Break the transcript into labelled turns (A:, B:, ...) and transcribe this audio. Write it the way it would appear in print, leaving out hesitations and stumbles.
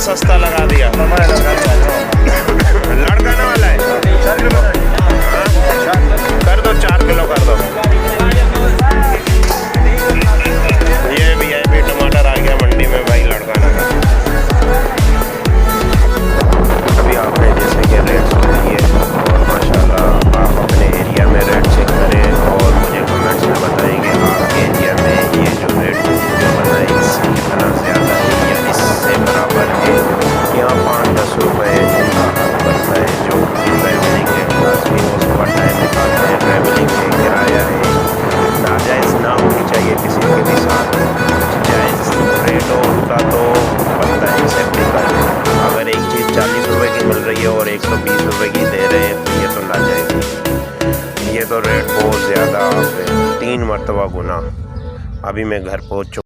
A: सस्ता लगा दिया। लड़काना वाला है, कर दो 4 किलो कर दो। ये VIP टमाटर आ गया मंडी में भाई लड़काना का। अभी आपने जैसे कि रेट सुन लिए और माशाल्लाह आप अपने एरिया में रेट चेक करें और मुझे कमेंट्स में बताएंगे आपके एरिया में ये जो रेट जो बताए इससे कितना ज़्यादा है या इससे बराबर है। यहाँ 5-10 रुपये का हक बनता है जो ट्रैवलिंग है, आदमी वो सुबह टाइम निकालते हैं, ट्रैवलिंग है, किराया है, नाजायज़ ना होनी चाहिए किसी के भी साथ। जायज़ रेट हो उनका तो बनता है एक्सेप्टेबल। अगर एक चीज़ 40 रुपये की मिल रही है और 120 रुपये की दे रहे हैं तो ये तो नाजायज़ है। ये तो रेट बहुत ज़्यादा है, 3 मरतबा गुना। अभी मैं घर पहुँच चुका।